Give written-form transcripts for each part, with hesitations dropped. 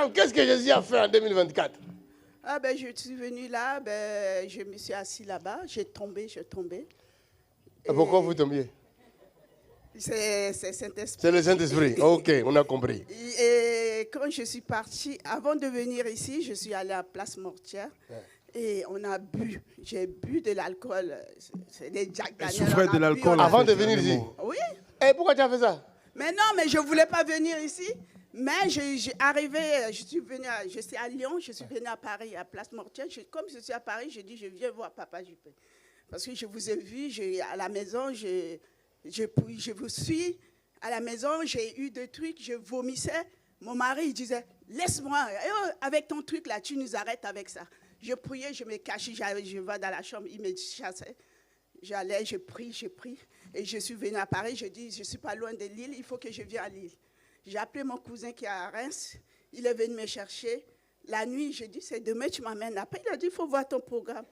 Madame, qu'est-ce que Jésus a fait en 2024? Ah ben, je suis venue là, ben, je me suis assis là-bas, j'ai tombé. Et pourquoi vous tombiez? C'est Saint-Esprit. C'est le Saint-Esprit. Ok, on a compris. Et quand je suis partie, avant de venir ici, je suis allée à Place Mortière. Ouais. Et on a bu. J'ai bu de l'alcool. C'est des Jack Daniel. Elle souffrait de l'alcool avant de venir ici? Oui. Et pourquoi tu as fait ça? Mais non, mais je ne voulais pas venir ici. Mais j'ai arrivé, je suis à Lyon, je suis venue à Paris, à Place Mortière. Comme je suis à Paris, j'ai dit, je viens voir Papa Juppé. Parce que je vous ai vu, à la maison, je vous suis. À la maison, j'ai eu des trucs, je vomissais. Mon mari, il disait, laisse-moi, avec ton truc là, tu nous arrêtes avec ça. Je priais, je me cachais, je vais dans la chambre, il me chassait. J'allais, je prie. Et je suis venue à Paris, je dis, je ne suis pas loin de Lille, il faut que je vienne à Lille. J'ai appelé mon cousin qui est à Reims, il est venu me chercher. La nuit, j'ai dit, c'est demain, tu m'amènes. Après, il a dit, il faut voir ton programme.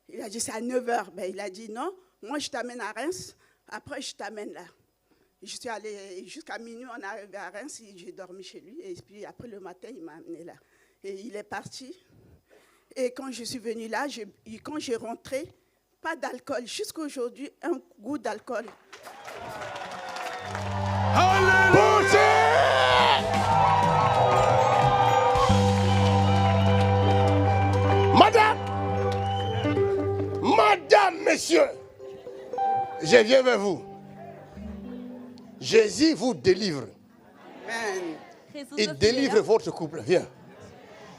Il a dit, c'est à 9h. Ben, il a dit, non, moi, je t'amène à Reims, après, je t'amène là. Je suis allée jusqu'à minuit, on est arrivé à Reims, j'ai dormi chez lui. Et puis, après le matin, il m'a amené là. Et il est parti. Et quand je suis venue là, quand j'ai rentré, pas d'alcool. Jusqu'à aujourd'hui, un goût d'alcool. Madame, messieurs, je viens vers vous. Jésus vous délivre. Amen. Il délivre votre couple. Viens.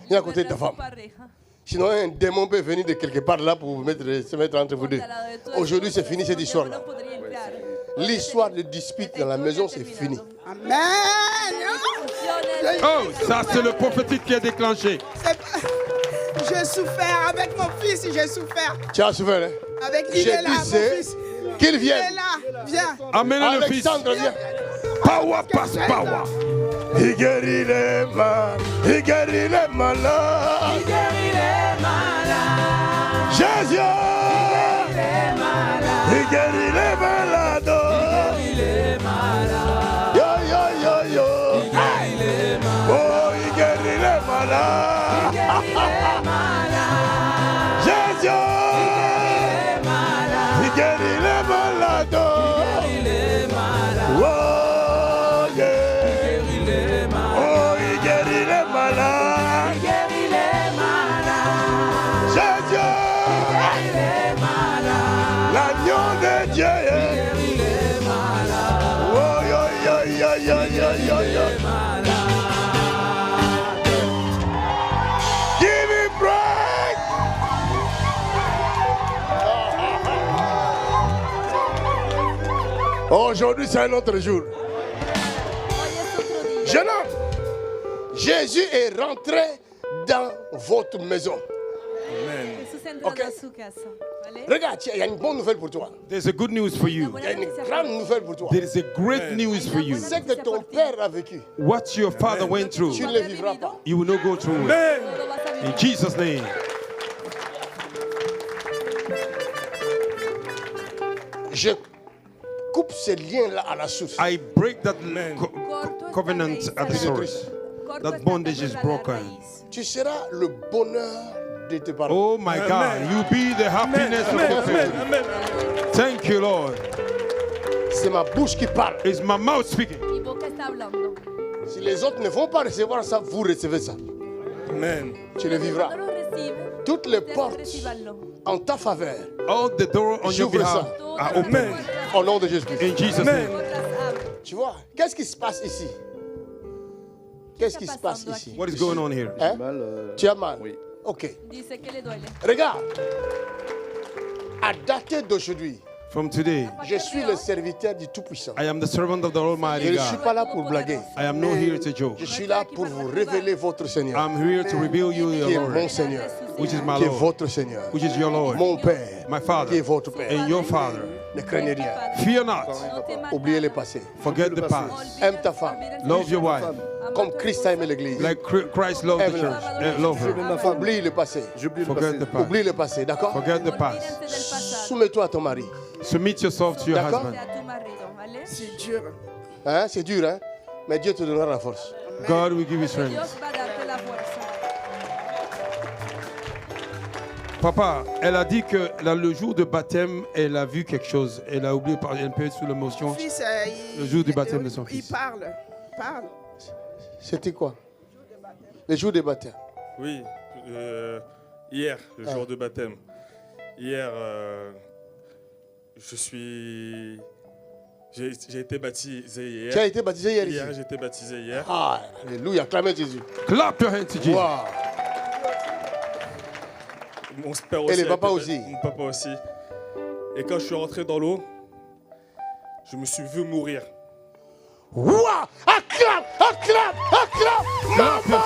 Viens à côté de ta femme. Sinon, un démon peut venir de quelque part là pour se mettre entre vous deux. Aujourd'hui, c'est fini cette histoire-là. L'histoire de dispute dans la maison, c'est fini. Amen. Oh, ça c'est le prophétique qui est déclenché. J'ai souffert avec mon fils, j'ai souffert. Tu as souffert, hein? Avec il est là, mon fils. Qu'il vienne. Il est là, viens. Amenez le fils. Alexandre, viens. Power pass power. Il guérit les malades. Il guérit les malades. Il guérit les malades. Jésus. Il guérit les malades. Il guérit les malades. Il guérit les malades. Yo, yo, yo, yo. Il guérit les malades. Oh, il guérit les malades. Il guérit les malades. Jésus. Il guérit les malades. Il guérit les malades. Oh, yeah. Il guérit les malades. Oh, il guérit les malades. Il guérit les malades. Jésus. Il guérit les malades. L'agneau de Dieu. Il guérit les malades. Oh, yo, yo, yo, yo, yo, yo, yo. Give him praise. Aujourd'hui, c'est un autre jour. Jeune homme, Jésus est rentré dans votre maison. Jesús entró Ok. a su casa. ¿Vale? Regarde, il y a une bonne nouvelle pour toi. There's a good news for you. Il y a une grande nouvelle pour toi. There is a great news for you. Ce que ton père a vécu, What your father went through, tu ne le vivras pas. you will not go through it. No lo vas a vivir. In Jesus' name. Je coupe ce lien-là à la source. I break that covenant at the source. Corto That esta bondage is cadena a la broken. raíz. Tu seras le bonheur de tes parents. Oh my God, you be the happiness of your family. Thank you, Lord. C'est ma bouche qui parle. It's my mouth speaking. Mi boca está hablando. Si les autres ne vont pas recevoir ça, vous recevez ça. Amen. Tu le vivras. Cuando lo recibe, Toutes les ustedes portes recíbanlo. en ta faveur, All the doors on your J'ouvre behalf ça. are Todas open. las puertas au nom de Jésus-Christ. In Jesus' name. las abro. Tu vois, qu'est-ce qui se passe ici? Qu'est-ce qui se passe passando ici? aquí? What is going on here? Hein? Tu as mal? Oui. Ok. Dice que le duele. Regarde. À dater d'aujourd'hui, From today, je suis le serviteur du Tout-Puissant. I am the servant of the Je Almighty ne suis God. pas là pour blaguer. I am not here to joke. Je suis là pour vous révéler votre Seigneur, I'm here to reveal you qui your est Lord, mon Seigneur, which is my qui est Lord, votre Seigneur, which is your Lord, mon Père, my qui est Father, votre Père. and your Father. Ne craignez rien. Fear not. No temas Oubliez le nada. passé. Forget the past. Aime ta femme Love your wife comme Christ a aimé l'Église. like Christ loved the church. Love her. Ma femme, Oublie le passé. j'oublie le Forget passé. the past. Oublie le passé, d'accord? Forget the past. Olvídense del pasado. Soumets-toi à ton mari. Submit yourself to your D'accord. husband. A tu marido, ¿vale? C'est dur. Hein? C'est dur, hein? Mais Dieu te donnera la force. God will give you strength. Dios va a darte la fuerza. Papa, elle a dit que le jour de baptême, elle a vu quelque chose. Elle a oublié de parler un peu sous l'émotion. Fils, Le jour du baptême de son fils. Il parle. C'était quoi? Le jour du baptême. Oui, hier, le jour de baptême. Hier, j'ai été baptisé hier. Tu as été baptisé hier ici? Hier, j'ai été baptisé hier. Ah, alléluia, acclamez Jésus. Clap your hands to Jesus. Wow. Mon père aussi. Et le papa aussi. Mon papa aussi. Et quand je suis rentré dans l'eau, je me suis vu mourir. Wow! Acclame! Mama!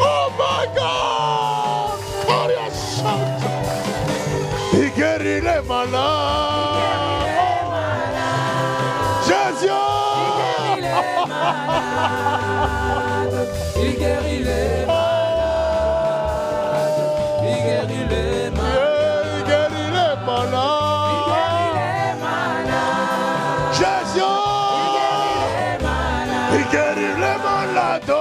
Oh my God! Gloria Santa! Il guérit les malades! Jésus! Il guérit les malades. Il guérit les malades. Il guérit les malades! Jésus! Il guérit les malades!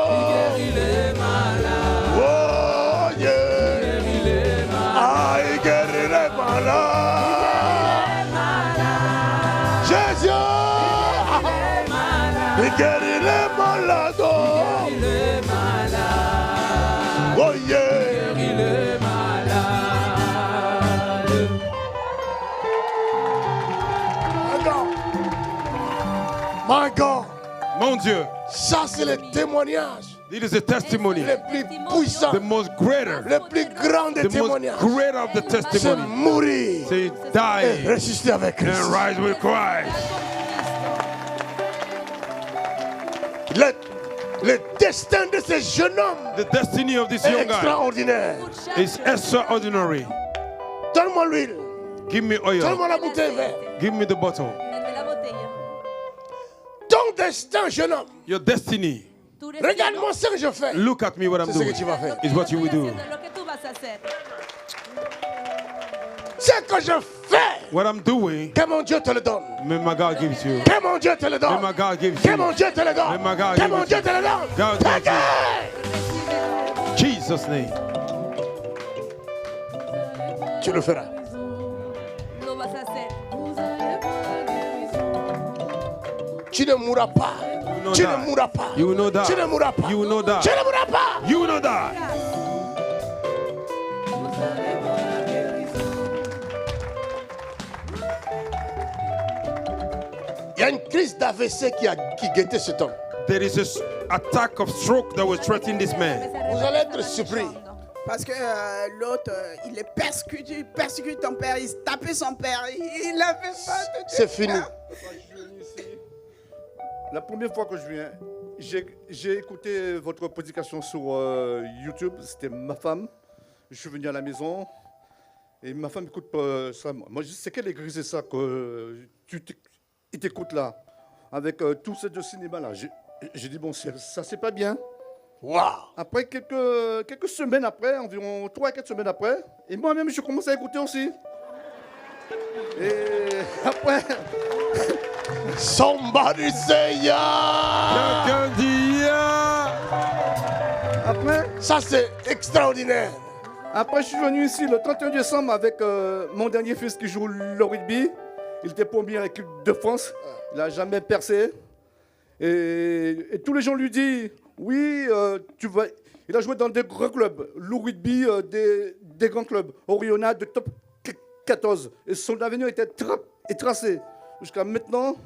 Oh yeah! Ah, il guérit les malades! Jésus! Il guérit les malades! Oh yeah! My God! Mon Dieu. Ça, c'est le témoignage It is a testimony. le plus puissant, The most greater. le plus grand des The most témoignages. greater of the C'est testimony. mourir Say et die ressusciter avec Christ. and rise with Christ. Le destin de ce jeune homme The destiny of this est young guy extraordinaire. is extraordinary. Donne-moi l'huile. Give me oil. Donne-moi la bouteille verte. Give me the bottle. Denme la botella. Ton destin, jeune homme. Your destiny. Tu destino, Regarde-moi ce que je fais. Look at me what I'm C'est ce que doing. tu vas faire. Is what you will do. lo que tú vas a hacer. Ce que je fais, What I'm doing, que mon Dieu te le donne. may my God gives you. Que mon Dieu te le May donne. my God gives Que you. mon Dieu te le donne. May my God Que give mon it Dieu to te le donne. God gives Take you. it. Jesus' name. Tu le feras. Lo vas a hacer. Tu ne mourras pas. will not Tu die. ne mourras pas. You will not die. Tu ne mourras pas. You will not die. Tu ne mourras pas. You will not die. Il y a une crise d'AVC qui guettait cet homme. There is an attack of stroke that was threatening this man. Vous allez être surpris. Parce que l'autre, il est persécuté, il persécute ton père, il tapait son père, il avait pas de C'est fini. La première fois que je viens, j'ai écouté votre prédication sur YouTube. C'était ma femme. Je suis venu à la maison et ma femme écoute ça. Moi, je sais quelle église c'est ça que tu t'écoutes là, avec tous ces deux cinémas-là. J'ai dit, bon, ça c'est pas bien. Wow. Après, quelques semaines après, environ 3 à 4 semaines après, et moi-même, je commence à écouter aussi. Et après... Somebody say yeah. Quelqu'un dit yeah. Après, Ça c'est extraordinaire. Après, je suis venu ici le 31 décembre avec mon dernier fils qui joue le rugby. Il était premier à l'équipe de France. Il n'a jamais percé. Et tous les gens lui disent, oui, tu vas... Il a joué dans des grands clubs. Le rugby, des grands clubs. Oriona de top 14. Et son avenir était tracé. Jusqu'à maintenant,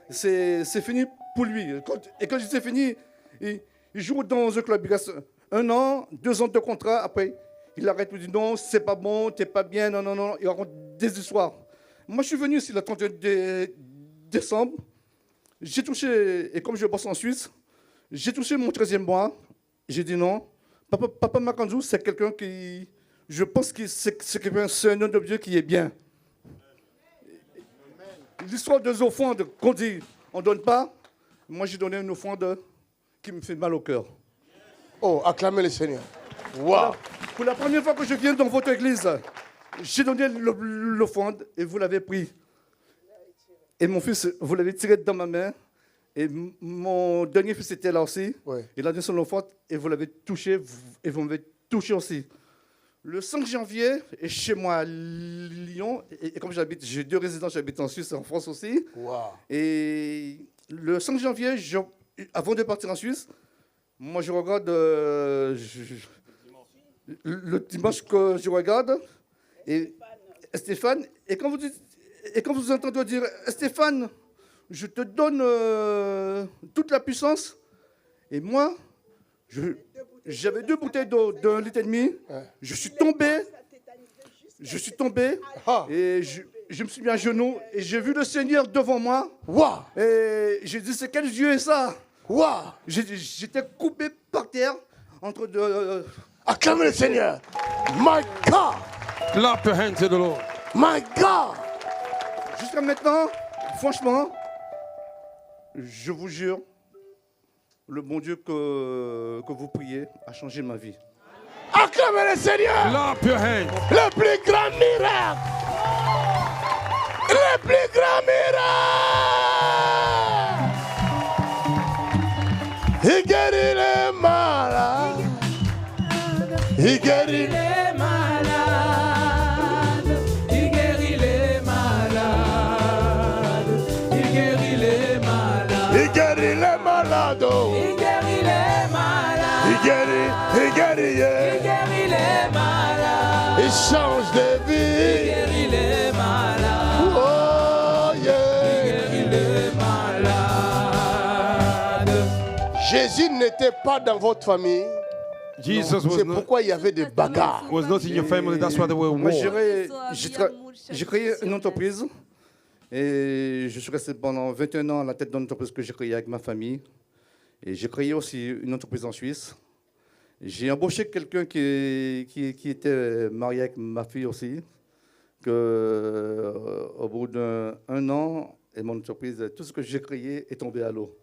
c'est fini pour lui. Et quand c'est fini, il joue dans un club. Il reste 1 an, 2 ans de contrat. Après, il arrête, il dit non, c'est pas bon, t'es pas bien, non. Il raconte des histoires. Moi, je suis venu ici le 31 décembre. J'ai touché, et comme je bosse en Suisse, j'ai touché mon 13e mois. J'ai dit non. Papa Makanzou, c'est quelqu'un qui... Je pense que c'est un homme de Dieu qui est bien. L'histoire des offrandes qu'on dit, on ne donne pas. Moi, j'ai donné une offrande qui me fait mal au cœur. Oh, acclamez le Seigneur. Wow. Pour la première fois que je viens dans votre église, j'ai donné l'offrande et vous l'avez pris. Et mon fils, vous l'avez tiré dans ma main. Et mon dernier fils était là aussi. Ouais. Il a donné son offrande et vous l'avez touché et vous m'avez touché aussi. Le 5 janvier, et chez moi à Lyon, et comme j'ai 2 résidences, j'habite en Suisse et en France aussi. Wow. Et le 5 janvier, avant de partir en Suisse, moi je regarde le dimanche que je regarde, et Stéphane, et quand vous entendez dire Stéphane, je te donne toute la puissance, et moi, j'avais 2 bouteilles d'eau d'1,5 litre. Je suis tombé et je me suis mis à genoux et j'ai vu le Seigneur devant moi. Wow. Et j'ai dit, c'est quel Dieu est ça? Wow. J'étais coupé par terre entre deux... Acclamez le Seigneur. My God. Clap your hands to the Lord. My God. Jusqu'à maintenant, franchement, je vous jure, le bon Dieu que vous priez a changé ma vie. Acclamez le Seigneur. Clap your hands. Le plus grand miracle. Le plus grand miracle. Il guérit les malades. Il guérit les malades. Il guérit les malades. Il guérit les malades. Il guérit les malades. Il guérit les malades. Il guérit, Il guérit les malades. il change de Il vie. guérit les malades. Oh Il yeah. guérit les malades. Jésus n'était pas dans votre famille. Jesus C'est pourquoi il y avait des bagarres. was not in your family. That's why there were Moi, wars. j'ai créé une entreprise et je suis resté pendant 21 ans à la tête d'une entreprise que j'ai créée avec ma famille. Et j'ai créé aussi une entreprise en Suisse. J'ai embauché quelqu'un qui était marié avec ma fille aussi. Au bout d'un an, et mon entreprise, tout ce que j'ai créé est tombé à l'eau.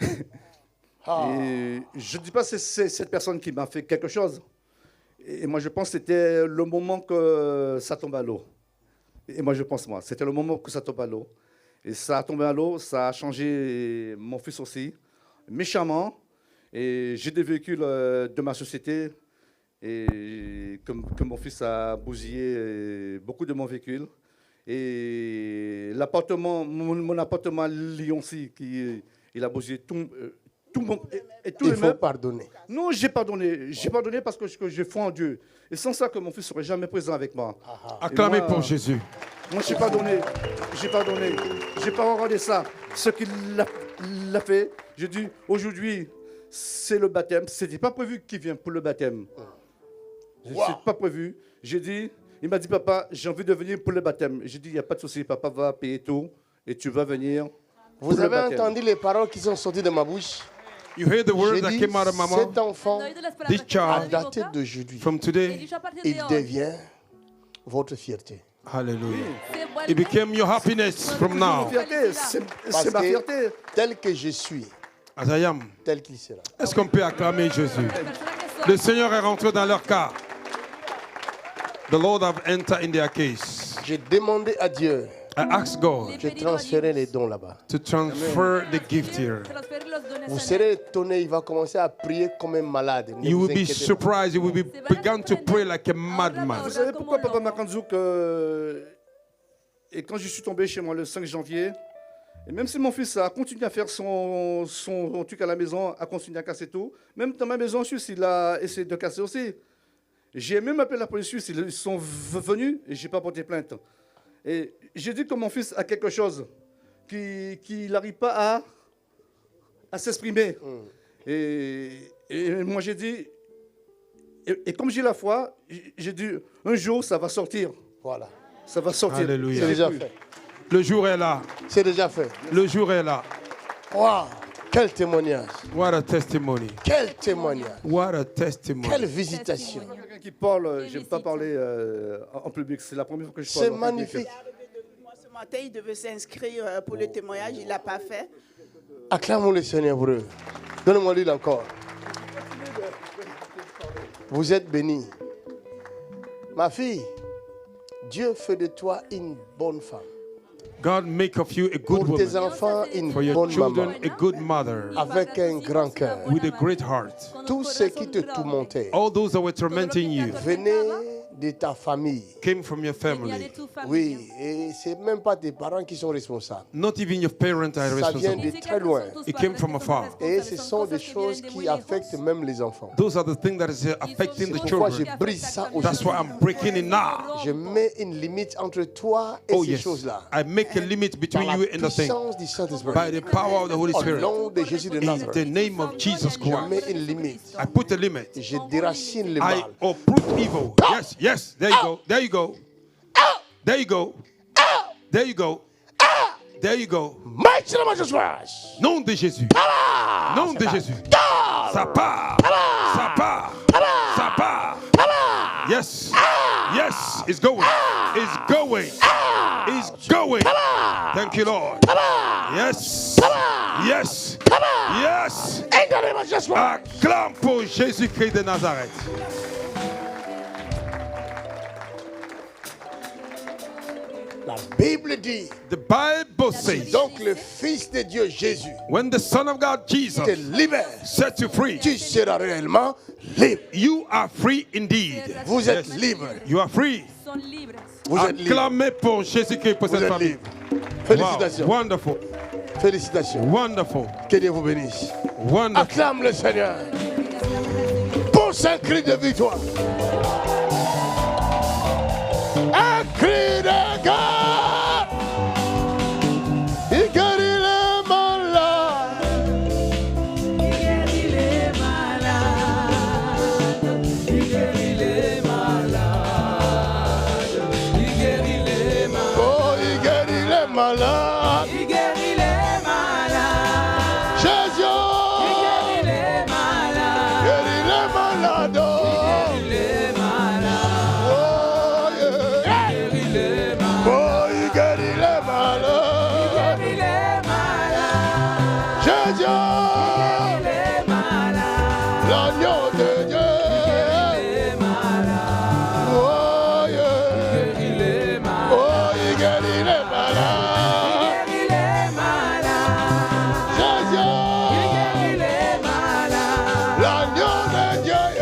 Et je ne dis pas que c'est cette personne qui m'a fait quelque chose. Et moi, je pense que c'était le moment que ça tombe à l'eau. Et moi, je pense, c'était le moment que ça tombe à l'eau. Et ça a tombé à l'eau, ça a changé mon fils aussi, méchamment. Et j'ai des véhicules de ma société et que mon fils a bousillé beaucoup de mon véhicule. Et l'appartement, mon appartement à Lyon-ci, il a bousillé tout mon... Et tout Il les faut meubles. pardonner. Non, j'ai pardonné. J'ai pardonné parce que j'ai foi en Dieu. Et sans ça, que mon fils serait jamais présent avec moi. Acclamez moi, pour Jésus. Moi, j'ai pardonné. J'ai pardonné. J'ai pas regardé ça. Ce qu'il a fait, j'ai dit, aujourd'hui, c'est le baptême. C'était pas prévu qu'il vienne pour le baptême. C'est pas prévu. J'ai dit, il m'a dit, papa, j'ai envie de venir pour le baptême. J'ai dit, il n'y a pas de souci, papa va payer tout et tu vas venir. Vous avez entendu les paroles qui sont sorties de ma bouche? You heard the words J'ai that dit, came out of my cet mouth. enfant, This à child, dater d'aujourd'hui, from today, il devient votre fierté. hallelujah, it became your happiness from now. C'est Parce ma que fierté. tel que je suis, As I am. tel qu'il sera. Est-ce qu'on peut acclamer Jésus? Le Seigneur est rentré dans leur cas. The Lord have entered in their case. J'ai demandé à Dieu, I asked God j'ai transféré les dons là-bas. to transfer the gift here. Vous serez étonné, il va commencer à prier comme un malade. Ne You vous will be inquiétez pas. surprised. You will be begun to pray like a madman. Vous savez pourquoi Papa Makanzouk et quand je suis tombé chez moi le 5 janvier, et même si mon fils a continué à faire son truc à la maison, a continué à casser tout, même dans ma maison en Suisse, il a essayé de casser aussi. J'ai même appelé la police suisse, ils sont venus et je n'ai pas porté plainte. Et j'ai dit que mon fils a quelque chose qu'il n'arrive pas à s'exprimer. Et moi j'ai dit, et comme j'ai la foi, j'ai dit, un jour ça va sortir. Voilà. Ça va sortir. Alléluia. C'est déjà fait. Le jour est là. C'est déjà fait. Le jour est là. Waouh! Quel témoignage! What a testimony. Quel témoignage! What a testimony. Quelle visitation! Quelqu'un qui parle, j'aime pas parler en public. C'est la première fois que je parle. C'est en public. magnifique. Moi, ce matin, il devait s'inscrire pour le témoignage. Il ne l'a pas fait. Acclamons le Seigneur pour eux. Donnez-moi l'huile encore. Vous êtes bénie. Ma fille, Dieu fait de toi une bonne femme. God make of you a good Pour tes woman. enfants, une For your bonne children, maman. a good mother. Avec un grand cœur. With a great heart. Tous ceux qui te tourmentaient All those that were tormenting you venaient de ta famille. came from your family. Oui, et c'est même pas tes parents qui sont responsables. Not even your parents are Ça vient responsible. de très loin. It came from afar. Et ce sont des choses qui affectent même les enfants. Those are the things that is affecting the Pourquoi je children. brise ça That's aujourd'hui? why I'm breaking it now. Je mets une limite entre toi et Oh ces yes. choses-là. I make a limit Par between la you and the thing. puissance du Saint-Esprit. By the power of the Holy Au Spirit. nom de Jésus de In the Nazareth. name of Jesus Je mets Christ. une limite. I put a limit. Je déracine le I mal. uproot evil. Yes, yes. There you go. There you go. There you go. There you go. There you go. Mighty name of Jesus. Nom de Jésus. Nom de Jésus. Ça part. Ça part. Ça part. Yes. Yes. It's going. It's going. It's going. Thank you, Lord. Yes. Yes. Yes. In the name of Jesus. Acclame pour Jésus-Christ de Nazareth. La Bible dit, The Bible says, donc le Fils de Dieu Jésus when the Son of God Jesus te libère, set you free, tu seras réellement libre. you are free indeed. Vous êtes Yes. libre. You are free. Son libres. Vous êtes libre. Acclamez pour Jésus-Christ pour Vous cette êtes famille. libre. Wow. Félicitations. Wonderful. Félicitations. Wonderful. Que Dieu vous bénisse. Wonderful. Acclame le Seigneur. Pousse un cri de victoire. Un cri de guerre. Il guérit les malades. Il guérit les malades. Il guérit les malades. Il guérit les malades. Oh, il guérit les malades. Il guérit les malades. Jésus. Il guérit les malades. Guérit les malades. Il guérit les malades. Oh, yeah. Il guérit les malades. Oh, il guérit les malades. Il guérit les malades. Jésus. Les malades. L'agneau de Dieu. Les malades. Oh, yeah. Guérit les malades. Oh, il guérit les malades. Guérit les malades. Jésus. Guérit les malades. L'agneau de Dieu.